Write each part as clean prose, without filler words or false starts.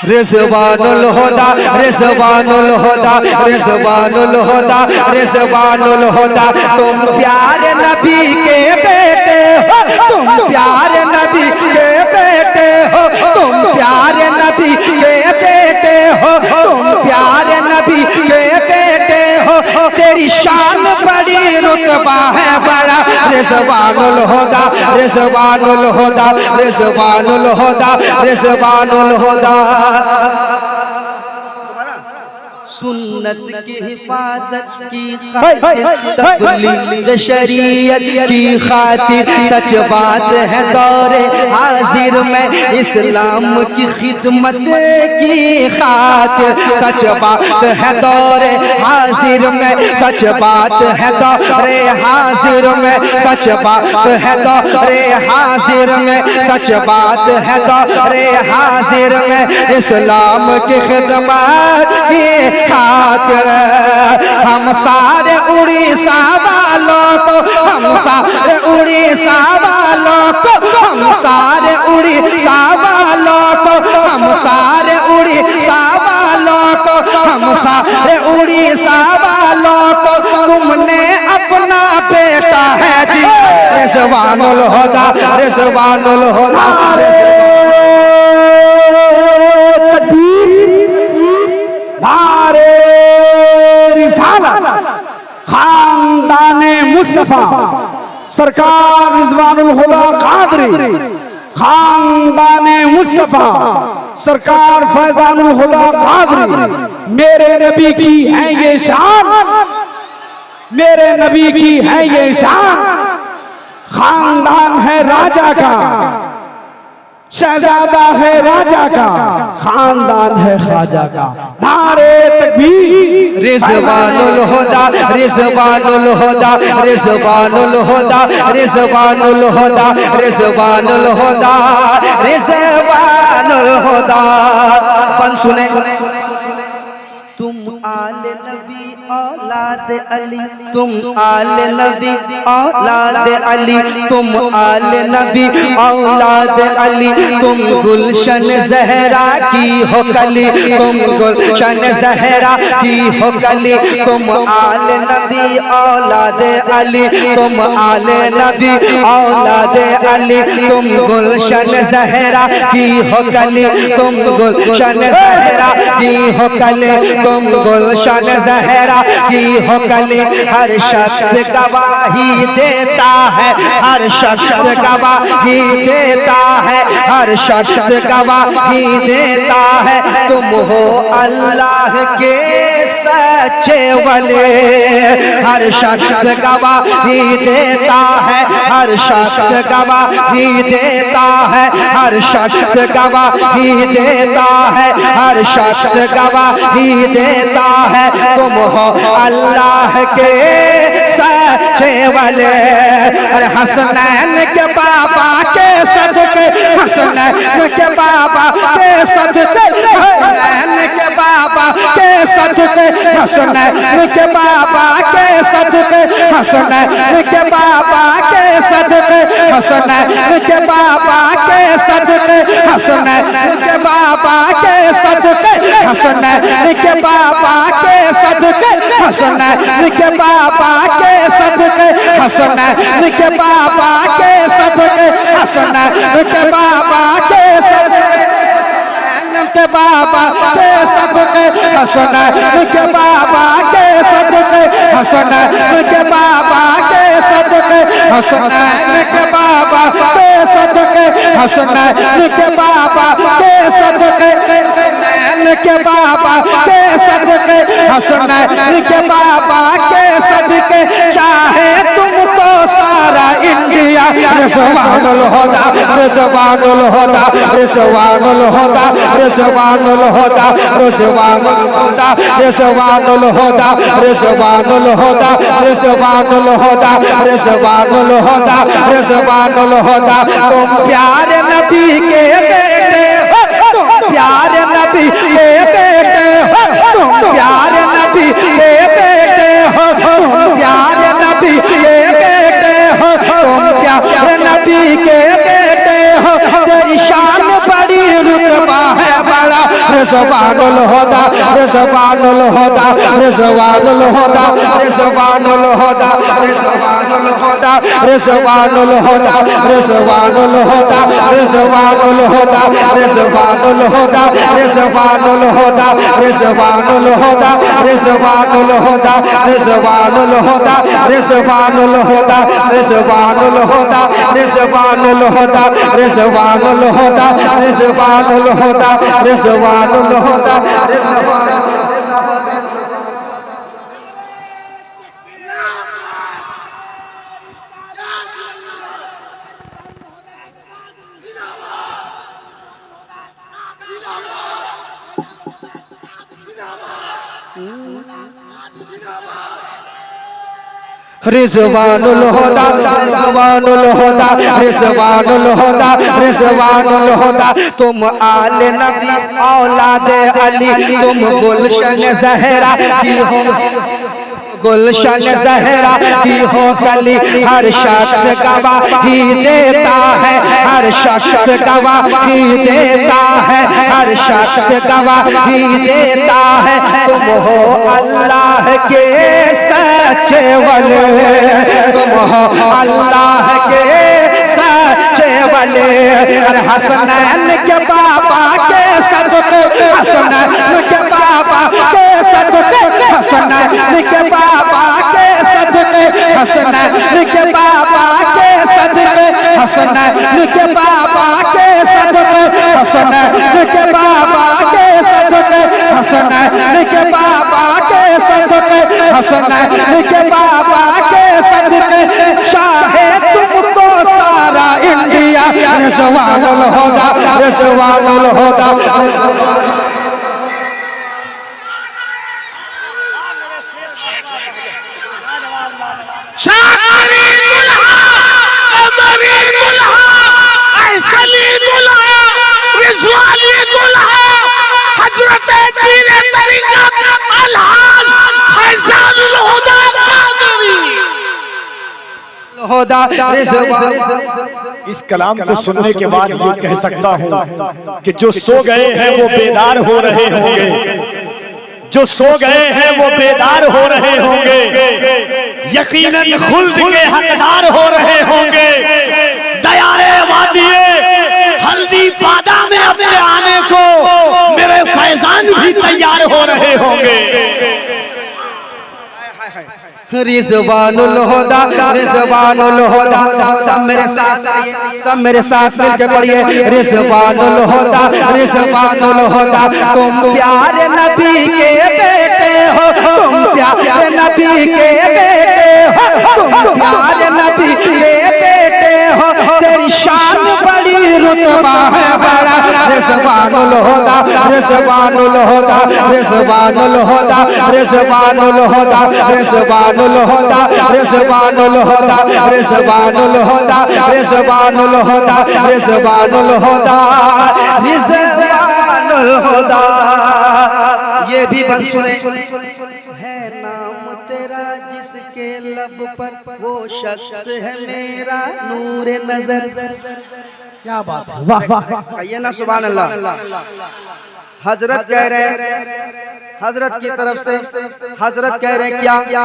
रिजवानुल हुदा रिजवानुल हुदा रिजवानुल हुदा रिजवानुल हुदा। तुम प्यारे नबी के बेटे हो, तुम प्यारे नबी के बेटे हो, तुम प्यारे नबी के बेटे हो, तुम प्यारे नबी के बेटे हो। तेरी शान बड़ी रुतबा है बड़ा। रिजवानुल हुदा रिजवानुल हुदा रिजवानुल हुदा रिजवानुल हुदा। सुन्नत की हिफाजत की खातिर तबलीग शरीयत की खातिर सच बात है दौरे हाजिर में इस्लाम की खिदमत की खातिर सच बात है दौरे हाजिर में सच बात है दौरे हाजिर में सच बात है दौरे हाजिर में सच बात है दौरे हाजिर में इस्लाम की खिदमत की खातिर हम सारे उड़ीसा वालों को हम सारे उड़ीसा वालों को हम सारे उड़ीसा वालों को हम सारे उड़ीसा वालों को हम सारे उड़ीसा वालों को तुमने अपना बेटा है जी। रिजवानुल हुदा रिजवानुल हुदा। खानदाने मुस्तफा सरकार रिजवानुल हुदा कादरी, खानदाने मुस्तफा सरकार फैजानुल हुदा कादरी। मेरे नबी की है ये शान, मेरे नबी की है ये शान। खानदान है राजा का, शहजादा है राजा का, खानदान है ख्वाजा का। नारे तकबीर। रिजवानुल हुदा रिजवानुल हुदा रिजवानुल हुदा रिजवानुल हुदा रिजवानुल हुदा रिजवानुल हुदा। अपन सुने। तुम आले नबी औलाद अली, तुम आले नबी औलाद अली, तुम आले नबी औलाद अली। तुम गुलशन जहरा की हो कली, तुम गुलशन जहरा की हो कली। तुम आले नबी औलाद अली, तुम आले नबी औलाद अली। तुम गुलशन जहरा की हो कली, तुम गुलशन जहरा की हो कली, तुम गुलशन जहरा की हो कली। हर शख्स गवाही देता है, हर शख्स गवाही देता है, हर शख्स गवाही देता है। तुम हो अल्लाह के सच्चे वली। हर शख्स गवाही देता है, हर शख्स गवाही देता है, हर शख्स गवाही देता है, हर शख्स गवाही देता है। तुम हो अल्लाह के सच्चे वाले। अरे हसनैन के बाबा के सदके, हसनैन के बाबा के सदके, हसनैन के बाबा के सदके, हसनैन के बाबा के सदके, हसनैन के बाबा के सदके, हसनैन के बाबा के सदके, हसनैन के बाबा के सदके, हसनैन के बाबा के सदके, हसनैन के बाबा के सदके, हसनैन के बाबा के सदके, हसनैन के बाबा के सदके, के बाबा के सदके, हसनैन के बाबा के सदके, हसनैन के बाबा के सदके, हसनैन के बाबा के सदके, हसनैन के बाबा के सदके, हसनैन के बाबा के सदके, हसनैन के बाबा के सदके। चाहे तुमको सारा इंडिया। रिजवानुल हुदा रिजवानुल हुदा रिजवानुल हुदा रिजवानुल हुदा रिजवानुल हुदा रिजवानुल हुदा रिजवानुल हुदा रिजवानुल हुदा रिजवानुल हुदा रिजवानुल हुदा। तुम प्यारे नबी के बेटे हो, तुम प्यारे नबी के बेटे हो, तुम प्यारे नबी के बेटे हो, तुम प्यारे नबी के बेटे हो, तुम प्यारे नबी के बेटे हो। तेरी शान बड़ी रुतबा है बड़ा। रिजवानुल हुदा रिजवानुल हुदा रिजवानुल हुदा रिजवानुल हुदा रिजवानुल हुदा रिजवानुल हुदा रिजवानुल हुदा रिजवानुल हुदा रिजवानुल हुदा रिजवानुल हुदा रिजवानुल हुदा रिजवानुल हुदा रिजवानुल हुदा रिजवानुल हुदा रिजवानुल हुदा रिजवानुल हुदा रिजवानुल हुदा रिजवानुल हुदा रिजवानुल रिजवानुल हुदा रिजवानुल हुदा रिजवानुल हुदा रिजवानुल हुदा तुम आले नबी औलादे अली तुम गुलशन ज़हरा की हो गुलशन ज़हरा की हो कली हर शख्स गवाही देता है हर शख्स गवाही देता है हर शख्स गवाही देता है तुम हो अल्लाह के सच्चे वली तुम हो अल्लाह के सच्चे वली अरे हसनैन के पापा के सदके हसनैन के पापा के सदके हसनैन के पापा के सदके हसनैन के पापा के सदके हसनैन के पापा के सदके हसनैन के पापा के सदके हसनैन के पापा के सदके हसनैन के पापा के सदके चाहे तुमको सारा इंडिया रिजवानुल हुदा रिजवानुल हुदा इस कलाम को सुनने के बाद ये कह सकता हूँ कि जो सो गए हैं वो बेदार हो रहे होंगे जो सो गए हैं वो बेदार हो रहे होंगे यकीनन खुल्द के हकदार हो रहे होंगे दयारे वादिए हल्दी बादा में अपने आने को मेरे फैजान भी तैयार हो रहे होंगे रिजवानुल हुदा रिजवानुल हुदा सब मेरे साथ मिलकर पढ़िए रिजवानुल हुदा रिजवानुल हुदा तुम प्यारे नबी के बेटे हो तुम प्यारे नबी के बेटे हो तुम प्यारे नबी के बेटे हो तेरी शान बड़ी रुतबा है बड़ा रिजवानुल हुदा रिजवानुल हुदा रिजवानुल हुदा रिजवानुल हुदा रिजवानुल हुदा रिजवानुल हुदा रिजवानुल हुदा रिजवानुल हुदा रिजवानुल हुदा रिजवानुल हुदा ये भी बन सुने है नाम तेरा जिसके लब पर वो शख्स है मेरा नूर नजर क्या बात है वाह वाह कहिए ना सुभान अल्लाह हजरत कह रहे हजरत की तरफ से हजरत कह रहे क्या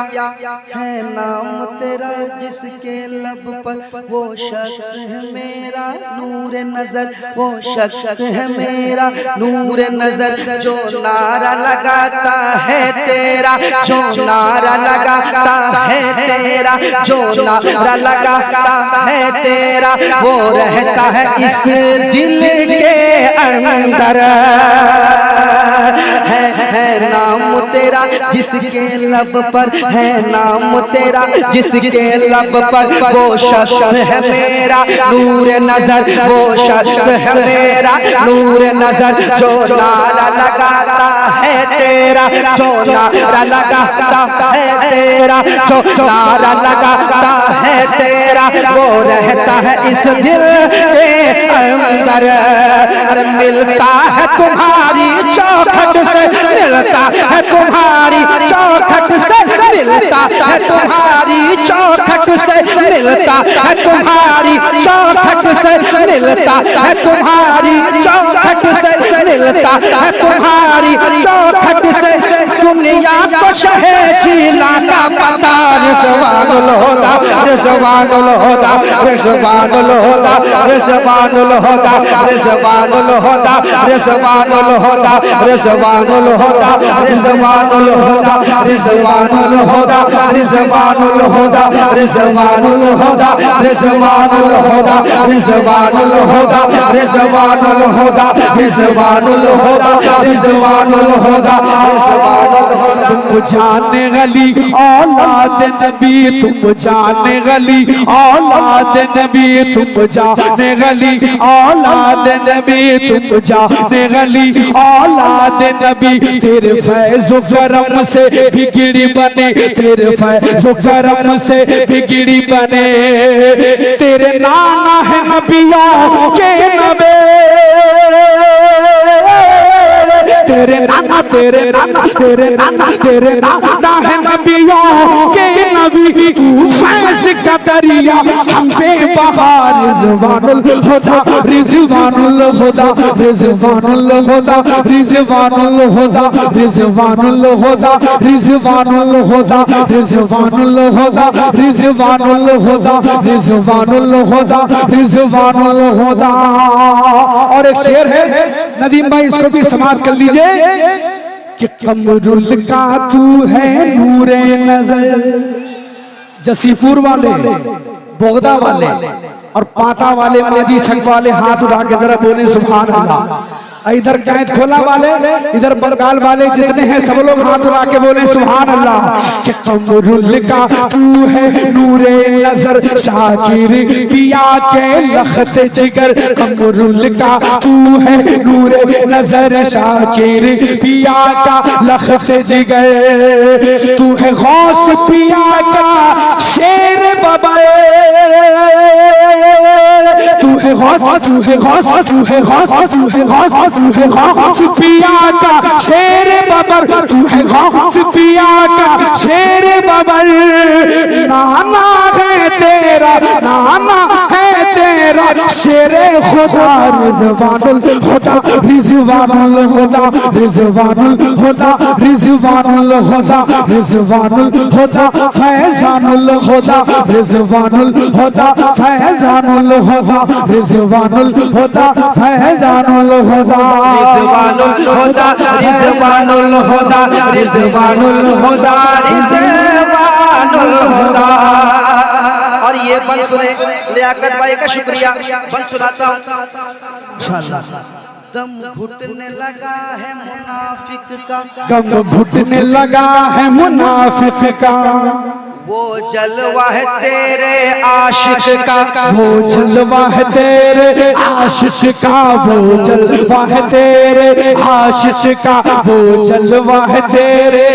है नाम तेरा जिसके लब पर वो शख्स है मेरा नूर नजर वो शख्स है मेरा नूर नजर जो नारा लगाता है तेरा जो नारा लगाता है तेरा जो नारा लगाता है तेरा वो रहता है इस दिल के अंदर है नाम तेरा जिसके लब पर है नाम तेरा जिसके लब पर वो शख्स है मेरा नूर नजर वो शख्स है मेरा नूर नजर जो नारा लगाता है तेरा जो नारा लगाता है तेरा जो नारा लगाता है तेरा वो रहता है इस दिल के अंदर मिलता है तुम्हारी चौखट से मिलता है तुम्हारी चौखट से मिलता है तुम्हारी चौखट से मिलता है तुम्हारी चौखट से, मिलता है तुम्हारी चौखट से, मिलता है तुम्हारी चौखट से। दुनिया को शहे जिलाना पता, रिज़वानुल हुदा, रिज़वानुल हुदा, रिज़वानुल हुदा, रिज़वानुल हुदा, रिज़वानुल हुदा, रिज़वानुल हुदा, रिज़वानुल हुदा, रिज़वानुल हुदा, रिज़वानुल हुदा, रिज़वानुल हुदा, रिज़वानुल हुदा, रिज़वानुल हुदा, रिज़वानुल हुदा, रिज़वानुल हुदा, रिज़वानुल हुदा, रिज़वानुल हुदा, रिज़वानुल हुदा। तुम जाने गली औलाद नबी, तुम जाने गली औलाद नबी, तुम जाने गली औलाद नबी, तुम जाने गली औलाद नबी। तेरे फैज़ करम से बिगड़ी बने, तेरे फैज़ करम से बिगड़ी बने। तेरे नाना है नबियों के नबी, तेरे नाना तेरे नाना तेरे नाना तेरे नाना है नबियों के नबी। तू फैज़ का दरिया हम पे बहा, रिज़वानुल हुदा, रिज़वानुल हुदा, रिज़वानुल हुदा, रिज़वानुल हुदा, रिज़वानुल हुदा, रिज़वानुल हुदा, रिज़वानुल हुदा, रिज़वानुल हुदा, रिज़वानुल हुदा, रिज़वानुल हुदा। और एक शेर है नदीम भाई, इसको भी समाप्त कर लीजिए कि कमरुल का तू है नूरे नजर। जसीपुर वाले, बोगदा वाले और पाता वाले, माजी छक वाले हाथ उठा के जरा बोले सुभान अल्लाह। इधर कैद खोला वाले, इधर बंगाल वाले, जितने हैं सब लोग हाथ उठा के बोले सुभान अल्लाह। कि कमरुल का तू है नूरे नजर, शाकिर पिया के लखत जिगर। कमरुल का तू है नूरे नजर, शाकिर पिया का लखत जिगर। तू है गौस पिया का शेर बबे, तू है गौस, तू है गौस, तू है गौस, तू है गौस, तू है गौस पिया का शेर बबर, तू है गौस पिया का शेर बबर। नाना है तेरा, नाना है तेरा शेरे खुदा, रिज़वानुल हुदा, रिज़वानुल हुदा, रिज़वानुल हुदा, रिज़वानुल हुदा, रिज़वानुल हुदा, फैज़ानुल हुदा, रिज़वानुल हुदा, फैज़ानुल हुदा, रिज़वानुल हुदा, फैज़ानुल हुदा, रिज़वानुल हुदा, रिज़वानुल हुदा, रिज़वानुल हुदा, रिज़वानुल हुदा। और ये बंद सुने, लियाकत भाई का शुक्रिया, बंद सुनाता हूँ। दम घुटने लगा है मुनाफिक का, दम घुटने लगा है मुनाफिक का। वो जलवा है तेरे आशिक का, वो जलवा है तेरे आशिक का, वो जलवा है तेरे आशिक का, वो जलवा है तेरे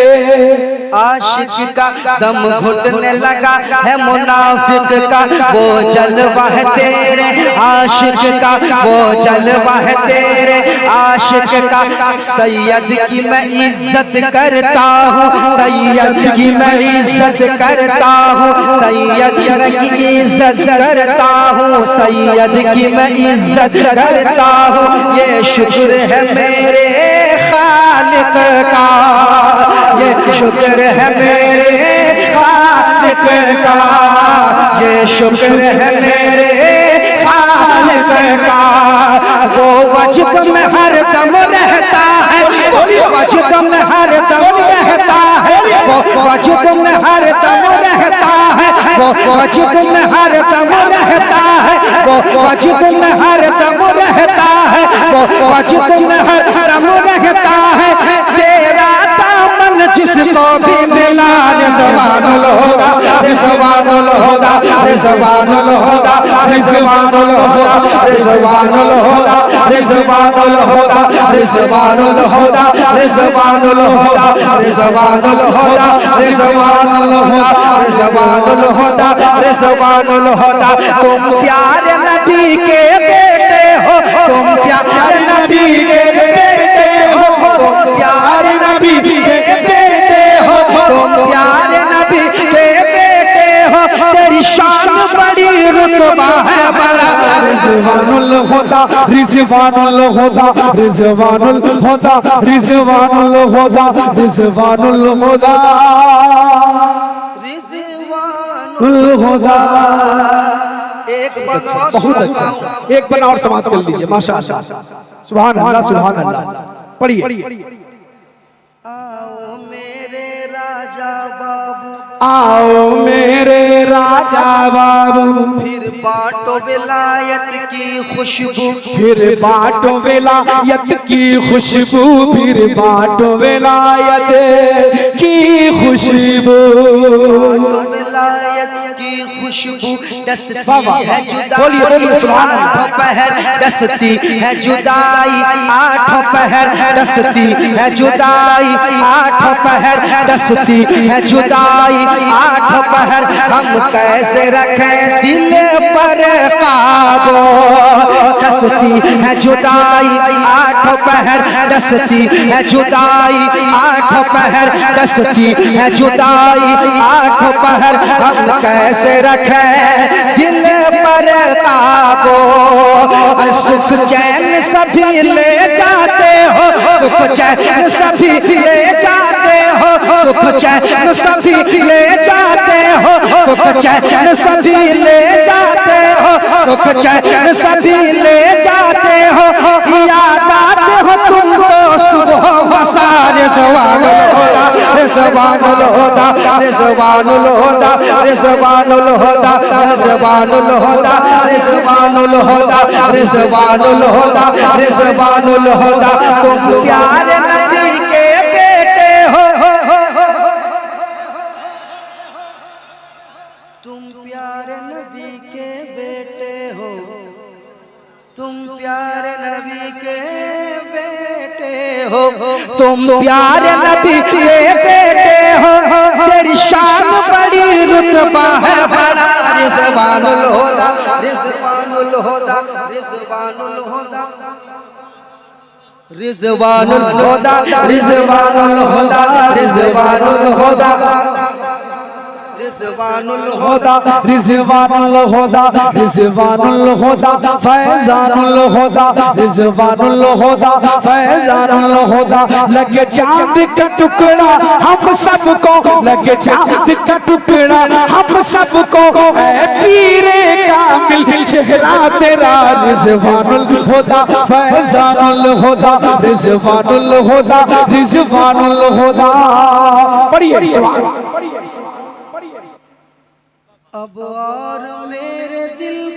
आशिक का। दम घुटने लगा है मुनाफिक का, वो जलवा है तेरे आशिक का, वो जलवा है तेरे आशिक का। सैयद की मैं इज्जत करता हूँ, सैयद की मैं इज्जत करता हूँ, सैयद की इज्जत करता हूँ, सैयद की मैं इज्जत करता हूँ। ये शुक्र है मेरे खालिक का, ये शुक्र है मेरे खालिक का, ये शुक्र है मेरे खालिक का। वो वजद में हर दम रहता है, वजद में हर दम रहता है, वो वजद में हर दम रहता है, वो वजद में हर दम रहता है, वो वजद में हर दम रहता है, वो वजद में हर दम रहता है। तेरा दामन जिसको भी मिला, रिज़वानुल हुदा, रिज़वानुल हुदा, रिज़वानुल हुदा, रिज़वानुल हुदा, रिज़वानुल हुदा, रिज़वानुल हुदा, रिज़वानुल हुदा, रिज़वानुल हुदा, रिज़वानुल हुदा, रिज़वानुल हुदा, रिज़वानुल हुदा, रिज़वानुल हुदा। तुम प्यारे नबी के बेटे हो, तुम प्यारे नबी के बेटे हो, तुम प्यारे नबी के बेटे हो, तुम प्यारे नबी के बेटे हो। तेरी शान रिजवानुल हुदा रिजवानुल हुदा रिजवानुल हुदा रिजवानुल हुदा रिजवानुल हुदा रिजवानुल हुदा। एक बना और बहुत अच्छा, एक बना और समाप्त कर लीजिए माशाअल्लाह। सुभान अल्लाह सुभान अल्लाह। पढ़िए। आओ मेरे राजा बाबू, आओ मेरे राजा बाबू, फिर बांटो विलायत की खुशबू, फिर बांटो विलायत की खुशबू, फिर बांटो विलायत की खुशबू। विलायत की खुशबू डसती है जुदाई, बोलिए बोलिए सुभान अल्लाह। आठों पहर डसती है जुदाई, आठों पहर डसती है जुदाई, आठों पहर डसती है जुदाई, आठों पहर हम कैसे रखें दिल पर काबू, डसती है जुदाई, आठों पहर डसती है जुदाई, आठों पहर डसती है जुदाई, आठों पहर हम कैसे रखें दिल पर काबू। सुख चैन सभी ले जाते हो, सुख चैन सभी ले जाते हो, सुख चैन सभी ले जाते हो, सुख चैन सभी ले जाते हो, सुख चैन सभी ले जाते हो, याद आते हो तुमको सुबह मसार। रिजवानुल हुदा रिजवानुल हुदा रिजवानुल हुदा रिजवानुल हुदा रिजवानुल हुदा रिजवानुल हुदा रिजवानुल हुदा रिजवानुल हुदा। तुम प्यारे नबी के बेटे हो, तुम प्यारे नबी के बेटे हो, तुम प्यारे नबी के बेटे हो, तुम प्यारे नबी के बेटे हो, तेरी शान बड़ी रुतबा है बड़ा। रिजवानुल हुदा रिजवानुल हुदा रिजवानुल हुदा रिजवानुल हुदा रिजवानुल हुदा रिजवानुल हुदा रिजवानुल हुदा रिजवानुल हुदा रिजवानुल हुदा फैजानुल हुदा रिजवानुल हुदा फैजानुल हुदा। लगे चांद का टुकड़ा हम सबको, लगे चांद का टुकड़ा हम सबको, है पीरे कामिल चेहरा तेरा। रिजवानुल हुदा फैजानुल हुदा रिजवानुल हुदा रिजवानुल हुदा। पढ़िए अब और मेरे दिल